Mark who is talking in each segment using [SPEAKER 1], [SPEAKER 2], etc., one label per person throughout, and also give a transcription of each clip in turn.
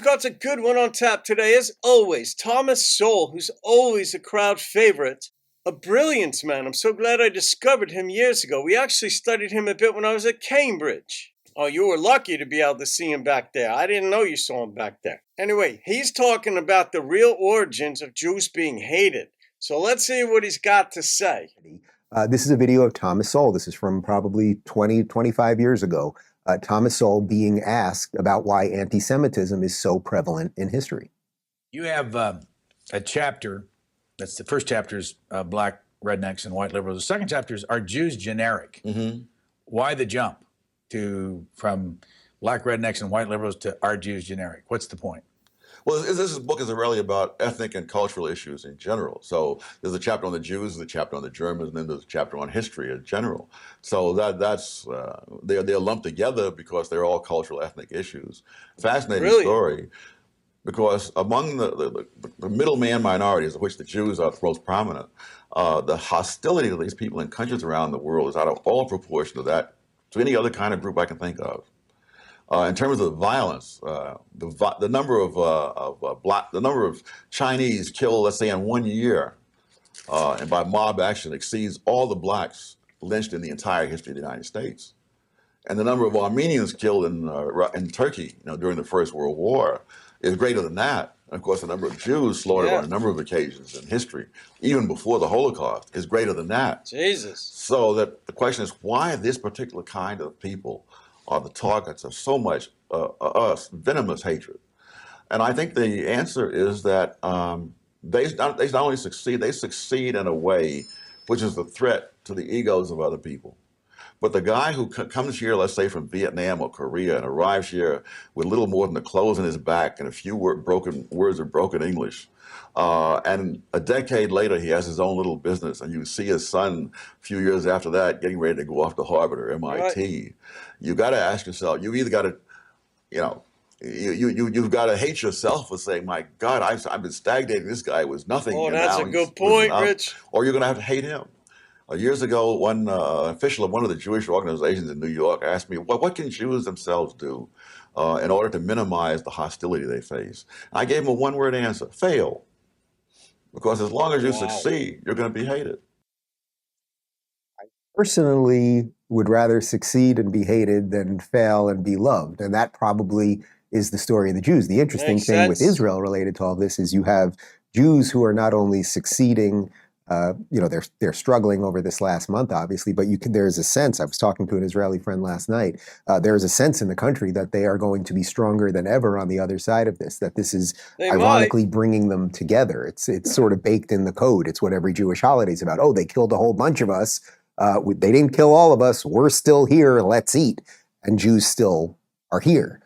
[SPEAKER 1] we've got a good one on tap today, as always. Thomas Sowell, who's always a crowd favorite. A brilliant man. I'm so glad I discovered him years ago. We actually studied him a bit when I was at Cambridge. Oh, you were lucky to be able to see him back there. I didn't know you saw him back there. Anyway, he's talking about the real origins of Jews being hated. So let's see what he's got to say.
[SPEAKER 2] This is a video of Thomas Sowell. This is from probably 20, 25 years ago. Thomas Sowell being asked about why anti-Semitism is so prevalent in history.
[SPEAKER 3] You have a chapter, that's the first chapter is black rednecks and white liberals. The second chapter is, are Jews generic?
[SPEAKER 4] Mm-hmm.
[SPEAKER 3] Why the jump from black rednecks and white liberals to are Jews generic? What's the point?
[SPEAKER 4] Well, this book is really about ethnic and cultural issues in general. So there's a chapter on the Jews, there's a chapter on the Germans, and then there's a chapter on history in general. So they're lumped together because they're all cultural, ethnic issues. Fascinating story, because among the middleman minorities, of which the Jews are the most prominent, the hostility of these people in countries around the world is out of all proportion to that, to any other kind of group I can think of. In terms of violence, the number of Chinese killed, let's say, in 1 year, and by mob action, exceeds all the blacks lynched in the entire history of the United States. And the number of Armenians killed in Turkey, during the First World War, is greater than that. And of course, the number of Jews slaughtered on a number of occasions in history, even before the Holocaust, is greater than that.
[SPEAKER 1] Jesus.
[SPEAKER 4] So that the question is, why this particular kind of people are the targets of so much venomous hatred? And I think the answer is that they not only succeed, they succeed in a way which is a threat to the egos of other people. But the guy who comes here, let's say from Vietnam or Korea, and arrives here with little more than the clothes on his back and a few words of broken English, and a decade later he has his own little business, and you see his son a few years after that getting ready to go off to Harvard or MIT. Right. You got to ask yourself, you either got to, you've got to hate yourself for saying, my God, I've been stagnating. This guy was nothing.
[SPEAKER 1] Oh, that's a good point, Rich.
[SPEAKER 4] Or you're going to have to hate him. Years ago, one official of one of the Jewish organizations in New York asked me, well, what can Jews themselves do in order to minimize the hostility they face? And I gave him a one-word answer: fail. Because as long as you succeed, you're going to be hated.
[SPEAKER 2] I personally would rather succeed and be hated than fail and be loved. And that probably is the story of the Jews. The interesting thing with Israel related to all this is you have Jews who are not only succeeding, they're struggling over this last month, obviously, but there's a sense, I was talking to an Israeli friend last night, there's a sense in the country that they are going to be stronger than ever on the other side of this, that this is ironically bringing them together. It's sort of baked in the code. It's what every Jewish holiday is about. Oh, they killed a whole bunch of us. They didn't kill all of us. We're still here. Let's eat. And Jews still are here.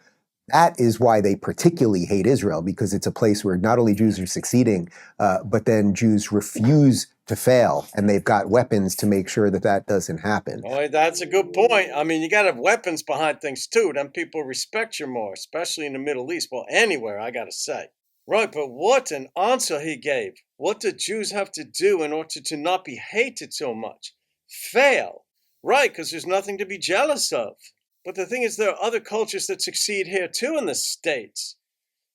[SPEAKER 2] That is why they particularly hate Israel, because it's a place where not only Jews are succeeding, but then Jews refuse to fail, and they've got weapons to make sure that that doesn't happen.
[SPEAKER 1] Boy, that's a good point. I mean, you got to have weapons behind things too. Then people respect you more, especially in the Middle East. Well, anywhere, I got to say. Right, but what an answer he gave. What do Jews have to do in order to not be hated so much? Fail. Right, because there's nothing to be jealous of. But the thing is, there are other cultures that succeed here too in the States.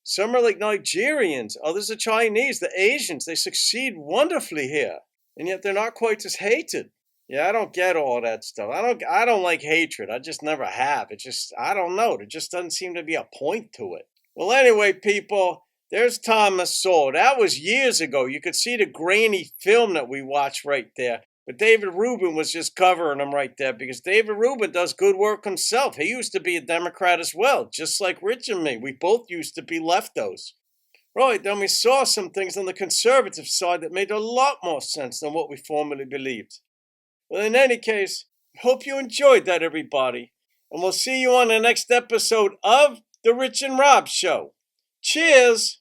[SPEAKER 1] Some are like Nigerians, others are Chinese, the Asians. They succeed wonderfully here, and yet they're not quite as hated. Yeah, I don't get all that stuff. I don't like hatred. I just never have. I don't know. There just doesn't seem to be a point to it. Well, anyway, people, there's Thomas Sowell. That was years ago. You could see the grainy film that we watched right there. But David Rubin was just covering him right there, because David Rubin does good work himself. He used to be a Democrat as well, just like Rich and me. We both used to be leftos. Right, then we saw some things on the conservative side that made a lot more sense than what we formerly believed. Well, in any case, hope you enjoyed that, everybody. And we'll see you on the next episode of The Rich and Rob Show. Cheers!